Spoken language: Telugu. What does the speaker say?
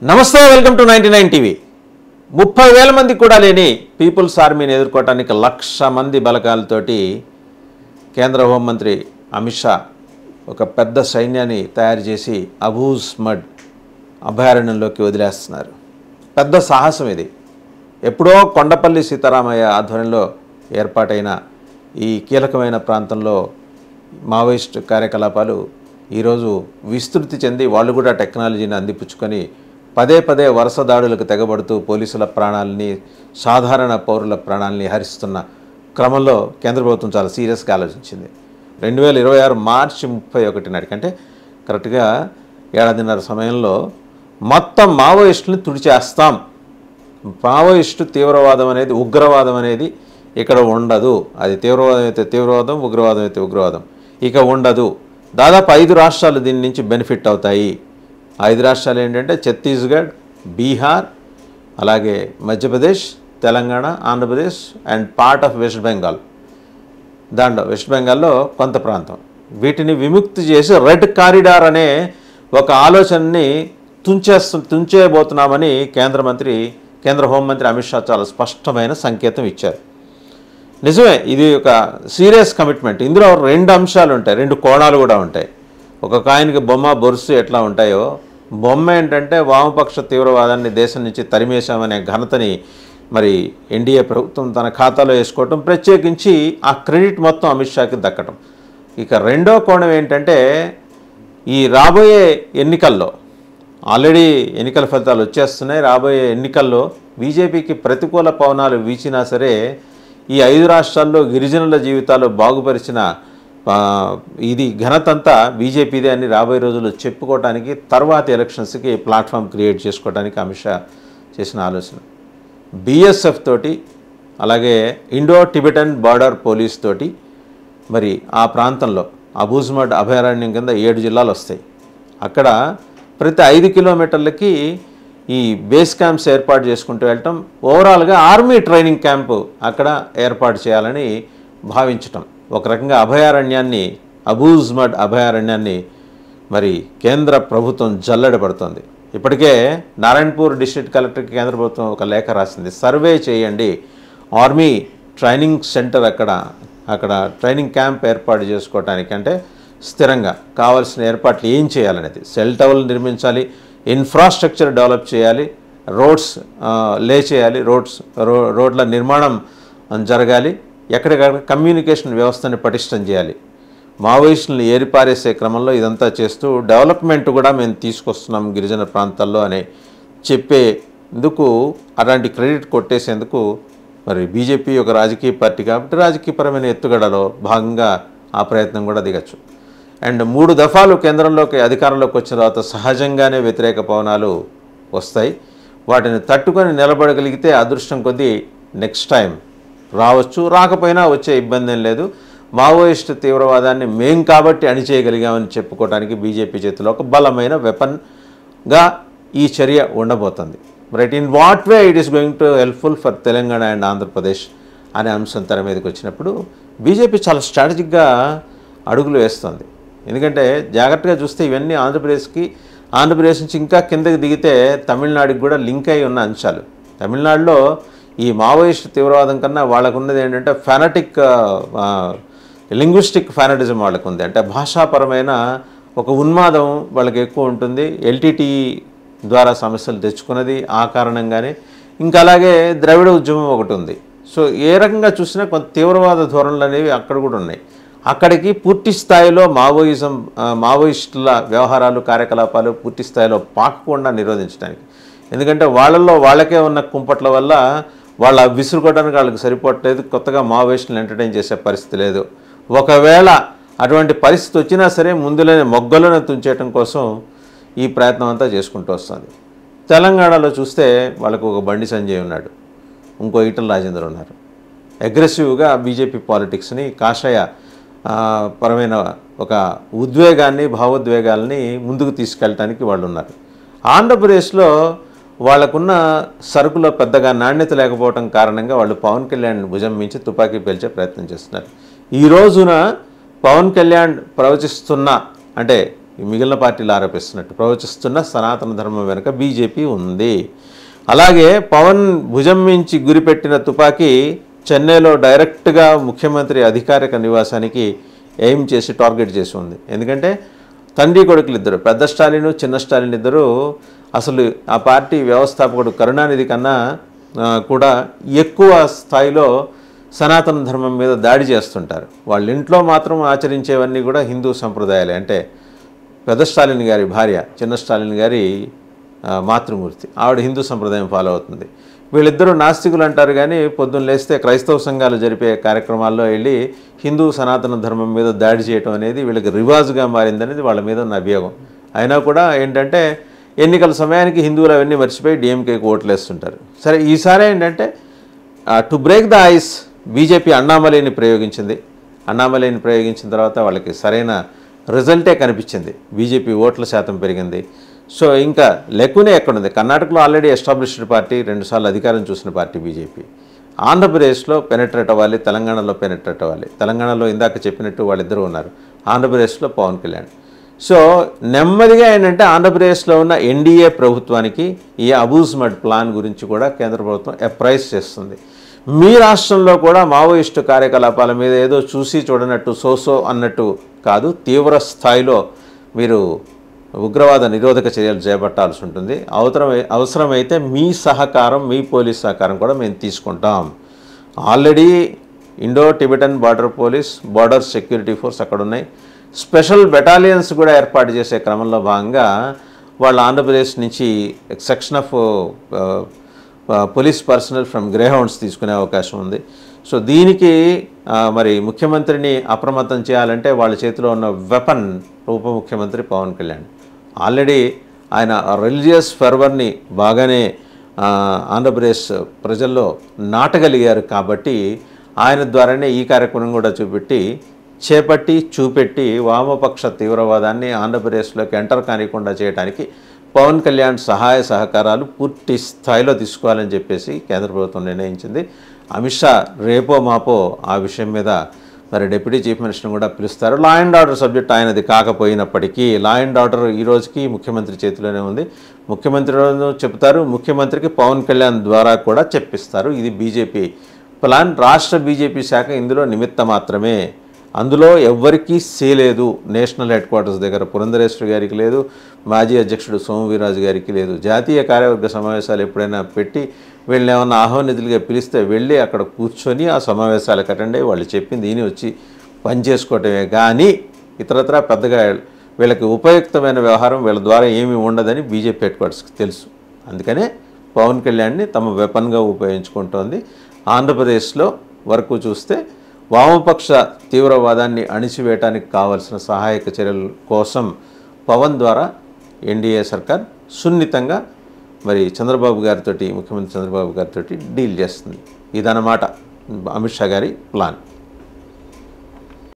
నమస్తే వెల్కమ్ టు 99 టీవీ 30,000 మంది కూడా లేని పీపుల్స్ ఆర్మీని ఎదుర్కోవడానికి 1,00,000 మంది బలగాలతోటి కేంద్ర హోంమంత్రి అమిత్ షా ఒక పెద్ద సైన్యాన్ని తయారు చేసి అబూజ్ మడ్ అభయారణ్యంలోకి వదిలేస్తున్నారు. పెద్ద సాహసం ఇది. ఎప్పుడో కొండపల్లి సీతారామయ్య ఆధ్వర్యంలో ఏర్పాటైన ఈ కీలకమైన ప్రాంతంలో మావోయిస్ట్ కార్యకలాపాలు ఈరోజు విస్తృతి చెంది వాళ్ళు కూడా టెక్నాలజీని అందిపుచ్చుకొని పదే పదే వరుస దాడులకు తెగబడుతూ పోలీసుల ప్రాణాలని సాధారణ పౌరుల ప్రాణాలని హరిస్తున్న క్రమంలో కేంద్ర ప్రభుత్వం చాలా సీరియస్గా ఆలోచించింది. 2026 మార్చి 31 నాటికి అంటే కరెక్ట్గా ఏడాదిన్నర సమయంలో మొత్తం మావోయిస్టులను తుడిచేస్తాం. మావోయిస్టు తీవ్రవాదం అనేది ఉగ్రవాదం అనేది ఇక్కడ ఉండదు. అది తీవ్రవాదం అయితే తీవ్రవాదం, ఉగ్రవాదం అయితే ఉగ్రవాదం ఇక ఉండదు. దాదాపు 5 రాష్ట్రాలు దీని నుంచి బెనిఫిట్ అవుతాయి. 5 రాష్ట్రాలు ఏంటంటే ఛత్తీస్గఢ్, బీహార్, అలాగే Madhya Pradesh, Telangana, Andhra Pradesh and part of west Bengal. దాంట్లో వెస్ట్ బెంగాల్లో కొంత వీటిని విముక్తి చేసి రెడ్ కారిడార్ అనే ఒక ఆలోచనని తుంచేయబోతున్నామని కేంద్ర హోంమంత్రి అమిత్ షా చాలా స్పష్టమైన సంకేతం ఇచ్చారు. నిజమే, ఇది ఒక సీరియస్ కమిట్మెంట్. ఇందులో 2 అంశాలు ఉంటాయి, 2 కోణాలు కూడా ఉంటాయి. ఒక కాయిన్కి బొమ్మ బొరుసు ఎట్లా ఉంటాయో, బొమ్మ ఏంటంటే వామపక్ష తీవ్రవాదాన్ని దేశం నుంచి తరిమేశామనే ఘనతని మరి ఎన్డీఏ ప్రభుత్వం తన ఖాతాలో వేసుకోవటం, ప్రత్యేకించి ఆ క్రెడిట్ మొత్తం అమిత్ షాకి దక్కటం. ఇక రెండో కోణం ఏంటంటే ఈ రాబోయే ఎన్నికల్లో ఆల్రెడీ ఎన్నికల ఫలితాలు వచ్చేస్తున్నాయి. రాబోయే ఎన్నికల్లో బీజేపీకి ప్రతికూల పవనాలు వీచినా సరే ఈ 5 రాష్ట్రాల్లో గిరిజనుల జీవితాలు బాగుపరిచిన ఇది ఘనతంతా బీజేపీదే అని రాబోయే రోజుల్లో చెప్పుకోవడానికి తర్వాత ఎలక్షన్స్కి ప్లాట్ఫామ్ క్రియేట్ చేసుకోవడానికి అమిత్ షా చేసిన ఆలోచన. బీఎస్ఎఫ్ తోటి అలాగే ఇండో టిబెటన్ బార్డర్ పోలీస్ తోటి మరి ఆ ప్రాంతంలో అబూజ్ మడ్ అభయారణ్యం కింద 7 జిల్లాలు వస్తాయి. అక్కడ ప్రతి 5 కిలోమీటర్లకి ఈ బేస్ క్యాంప్స్ ఏర్పాటు చేసుకుంటూ వెళ్ళటం, ఓవరాల్గా ఆర్మీ ట్రైనింగ్ క్యాంపు అక్కడ ఏర్పాటు చేయాలని భావించటం. ఒక రకంగా అబూజ్ మడ్ అభయారణ్యాన్ని మరి కేంద్ర ప్రభుత్వం జల్లెడపడుతోంది. ఇప్పటికే నారాయణపూర్ డిస్ట్రిక్ట్ కలెక్టర్కి కేంద్ర ప్రభుత్వం ఒక లేఖ రాసింది. సర్వే చేయండి, ఆర్మీ ట్రైనింగ్ సెంటర్ అక్కడ ట్రైనింగ్ క్యాంప్ ఏర్పాటు చేసుకోవటానికి అంటే స్థిరంగా కావాల్సిన ఏర్పాట్లు ఏం చేయాలనేది. సెల్ టవర్లు నిర్మించాలి, ఇన్ఫ్రాస్ట్రక్చర్ డెవలప్ చేయాలి, రోడ్స్ లే చేయాలి, రోడ్ల నిర్మాణం జరగాలి, ఎక్కడికక్కడ కమ్యూనికేషన్ వ్యవస్థని పటిష్టం చేయాలి. మావోయిస్టులను ఏరిపారేసే క్రమంలో ఇదంతా చేస్తూ డెవలప్మెంట్ కూడా మేము తీసుకొస్తున్నాం గిరిజన ప్రాంతాల్లో అని చెప్పేందుకు, అలాంటి క్రెడిట్ కొట్టేసేందుకు మరి బీజేపీ ఒక రాజకీయ పార్టీ కాబట్టి రాజకీయపరమైన ఎత్తుగడలో భాగంగా ఆ ప్రయత్నం కూడా దిగచ్చు. అండ్ 3 దఫాలు కేంద్రంలోకి అధికారంలోకి వచ్చిన తర్వాత సహజంగానే వ్యతిరేక పవనాలు వస్తాయి. వాటిని తట్టుకొని నిలబడగలిగితే అదృష్టం కొద్దీ నెక్స్ట్ టైం రావచ్చు, రాకపోయినా వచ్చే ఇబ్బంది ఏం లేదు. మావోయిస్ట్ తీవ్రవాదాన్ని మేం కాబట్టి అణిచేయగలిగామని చెప్పుకోవడానికి బీజేపీ చేతిలో ఒక బలమైన వెపన్గా ఈ చర్య ఉండబోతుంది. Right, in what way it is going to helpful for Telangana and Andhra Pradesh అనే అంశం తెర మీదకి వచ్చినప్పుడు బీజేపీ చాలా స్ట్రాటజిక్గా అడుగులు వేస్తుంది. ఎందుకంటే జాగ్రత్తగా చూస్తే ఇవన్నీ ఆంధ్రప్రదేశ్ నుంచి ఇంకా కిందకి దిగితే తమిళనాడుకి కూడా లింక్ అయి ఉన్న అంశాలు. తమిళనాడులో ఈ మావోయిస్ట్ తీవ్రవాదం కన్నా వాళ్ళకు ఉన్నది ఏంటంటే ఫెనటిక్ లింగ్విస్టిక్ ఫెనటిజం వాళ్ళకు ఉంది. అంటే భాషాపరమైన ఒక ఉన్మాదం వాళ్ళకి ఎక్కువ ఉంటుంది. ఎల్టీటీ ద్వారా సమస్యలు తెచ్చుకున్నది ఆ కారణంగానే. ఇంకా అలాగే ద్రవిడ ఉద్యమం ఒకటి ఉంది. సో ఏ రకంగా చూసినా కొంత తీవ్రవాద ధోరణులు అనేవి అక్కడ కూడా ఉన్నాయి. అక్కడికి పూర్తి స్థాయిలో మావోయిస్టుల వ్యవహారాలు కార్యకలాపాలు పూర్తి స్థాయిలో పాకకుండా నిరోధించడానికి. ఎందుకంటే వాళ్ళకే ఉన్న కుంపట్ల వల్ల వాళ్ళ విసురుకోవడానికి వాళ్ళకి సరిపోవట్లేదు. కొత్తగా మావోయిస్టులను ఎంటర్టైన్ చేసే పరిస్థితి లేదు. ఒకవేళ అటువంటి పరిస్థితి వచ్చినా సరే ముందులోనే మొగ్గలను తుంచేయటం కోసం ఈ ప్రయత్నం అంతా చేసుకుంటూ వస్తుంది. తెలంగాణలో చూస్తే వాళ్ళకు ఒక బండి సంజయ్ ఉన్నాడు, ఇంకో ఈటల రాజేందర్ ఉన్నారు. అగ్రెసివ్గా బీజేపీ పాలిటిక్స్ని కాషాయ పరమైన ఒక భావోద్వేగాల్ని ముందుకు తీసుకెళ్ళటానికి వాళ్ళు ఉన్నారు. ఆంధ్రప్రదేశ్లో వాళ్ళకున్న సరుకులో పెద్దగా నాణ్యత లేకపోవడం కారణంగా వాళ్ళు పవన్ కళ్యాణ్ భుజం మించి తుపాకీ పేల్చే ప్రయత్నం చేస్తున్నారు. ఈ రోజున పవన్ కళ్యాణ్ ప్రవచిస్తున్న అంటే ఈ మిగిలిన పార్టీలు ఆరోపిస్తున్నట్టు ప్రవచిస్తున్న సనాతన ధర్మం వెనుక బీజేపీ ఉంది. అలాగే పవన్ భుజం మించి గురిపెట్టిన తుపాకీ చెన్నైలో డైరెక్ట్గా ముఖ్యమంత్రి అధికారిక నివాసానికి ఎయిమ్ చేసి టార్గెట్ చేసి ఉంది. ఎందుకంటే తండ్రి కొడుకులు ఇద్దరు, పెద్ద స్టాలిన్ చిన్న స్టాలిన్ ఇద్దరు అసలు ఆ పార్టీ వ్యవస్థాపకుడు కరుణానిధి కన్నా కూడా ఎక్కువ స్థాయిలో సనాతన ధర్మం మీద దాడి చేస్తుంటారు. వాళ్ళ ఇంట్లో మాత్రం ఆచరించేవన్నీ కూడా హిందూ సంప్రదాయాలే. అంటే పెద్ద స్టాలిన్ గారి భార్య చిన్న స్టాలిన్ గారి మాతృమూర్తి, ఆవిడ హిందూ సంప్రదాయం ఫాలో అవుతుంది. వీళ్ళిద్దరూ నాస్తికులు అంటారు, కానీ పొద్దున్న లేస్తే క్రైస్తవ సంఘాలు జరిపే కార్యక్రమాల్లో వెళ్ళి హిందూ సనాతన ధర్మం మీద దాడి చేయడం అనేది వీళ్ళకి రివాజుగా మారిందనేది వాళ్ళ మీద ఉన్న అభియోగం. అయినా కూడా ఏంటంటే ఎన్నికల సమయానికి హిందువులు అవన్నీ మర్చిపోయి డిఎంకేకి ఓట్లు వేస్తుంటారు. సరే, ఈసారి ఏంటంటే to break the ice BJP అన్నామలైని ప్రయోగించింది. అన్నామలైని ప్రయోగించిన తర్వాత వాళ్ళకి సరైన రిజల్టే కనిపించింది. బీజేపీ ఓట్ల శాతం పెరిగింది. సో ఇంకా లెక్కునే ఎక్కడుంది. కర్ణాటకలో ఆల్రెడీ ఎస్టాబ్లిష్డ్ పార్టీ, 2 సార్లు అధికారం చూసిన పార్టీ బీజేపీ. ఆంధ్రప్రదేశ్లో పెనట్రేట్ అవ్వాలి, తెలంగాణలో పెనట్రేట్ అవ్వాలి. తెలంగాణలో ఇందాక చెప్పినట్టు వాళ్ళిద్దరూ ఉన్నారు, ఆంధ్రప్రదేశ్లో పవన్ కళ్యాణ్. సో నెమ్మదిగా ఏంటంటే ఆంధ్రప్రదేశ్లో ఉన్న ఎన్డీఏ ప్రభుత్వానికి ఈ అబూజ్మెంట్ ప్లాన్ గురించి కూడా కేంద్ర ప్రభుత్వం అప్రైజ్ చేస్తుంది. మీ రాష్ట్రంలో కూడా మావోయిస్టు కార్యకలాపాల మీద ఏదో చూసి చూడనట్టు సోసో అన్నట్టు కాదు, తీవ్ర స్థాయిలో మీరు ఉగ్రవాద నిరోధక చర్యలు చేపట్టాల్సి ఉంటుంది. అవసరమైతే మీ సహకారం, మీ పోలీస్ సహకారం కూడా మేము తీసుకుంటాం. Already Indo Tibetan border police, border security force అక్కడ ఉన్నాయి. స్పెషల్ బెటాలియన్స్ కూడా ఏర్పాటు చేసే క్రమంలో భాగంగా వాళ్ళు ఆంధ్రప్రదేశ్ నుంచి section of police personnel from Greyhounds తీసుకునే అవకాశం ఉంది. సో దీనికి మరి ముఖ్యమంత్రిని అప్రమత్తం చేయాలంటే వాళ్ళ చేతిలో ఉన్న వెపన్ ఉప ముఖ్యమంత్రి పవన్ కళ్యాణ్. ఆల్రెడీ ఆయన రిలీజియస్ ఫెర్వర్ని బాగానే ఆంధ్రప్రదేశ్ ప్రజల్లో నాటగలిగారు కాబట్టి ఆయన ద్వారానే ఈ కార్యక్రమం కూడా చూపెట్టి వామపక్ష తీవ్రవాదాన్ని ఆంధ్రప్రదేశ్లోకి ఎంటర్ కానికుండా చేయడానికి పవన్ కళ్యాణ్ సహాయ సహకారాలు పూర్తి స్థాయిలో తీసుకోవాలని చెప్పేసి కేంద్ర ప్రభుత్వం నిర్ణయించింది. అమిత్ షా రేపో మాపో ఆ విషయం మీద మరి డిప్యూటీ చీఫ్ మినిస్టర్ని కూడా పిలుస్తారు. లా అండ్ ఆర్డర్ సబ్జెక్ట్ ఆయనది కాకపోయినప్పటికీ లా అండ్ ఆర్డర్ ఈ రోజుకి ముఖ్యమంత్రి చేతిలోనే ఉంది. ముఖ్యమంత్రి చెప్తారు, ముఖ్యమంత్రికి పవన్ కళ్యాణ్ ద్వారా కూడా చెప్పిస్తారు. ఇది బీజేపీ ప్లాన్. రాష్ట్ర బీజేపీ శాఖ ఇందులో నిమిత్త మాత్రమే. అందులో ఎవ్వరికీ లేదు. నేషనల్ హెడ్ క్వార్టర్స్ దగ్గర పురంధరేశ్వరి గారికి లేదు, మాజీ అధ్యక్షుడు సోము వీర్రాజు గారికి లేదు. జాతీయ కార్యవర్గ సమావేశాలు ఎప్పుడైనా పెట్టి వీళ్ళని ఏమన్నా ఆహ్వానితులుగా పిలిస్తే వెళ్ళి అక్కడ కూర్చొని ఆ సమావేశాలకు అటెండ్ అయ్యి వాళ్ళు చెప్పింది ఈయన వచ్చి పనిచేసుకోవటమే కానీ ఇతరత్రా పెద్దగా వీళ్ళకి ఉపయుక్తమైన వ్యవహారం వీళ్ళ ద్వారా ఏమీ ఉండదని బీజేపీ హెడ్ క్వార్టర్స్కి తెలుసు. అందుకనే పవన్ కళ్యాణ్ని తమ వెపన్గా ఉపయోగించుకుంటోంది. ఆంధ్రప్రదేశ్లో వరకు చూస్తే వామపక్ష తీవ్రవాదాన్ని అణిచివేయటానికి కావాల్సిన సహాయక చర్యల కోసం పవన్ ద్వారా ఎన్డీఏ సర్కార్ సున్నితంగా మరి చంద్రబాబు గారితో, ముఖ్యమంత్రి చంద్రబాబు గారితో డీల్ చేస్తుంది. ఇదన్నమాట అమిత్ షా గారి ప్లాన్.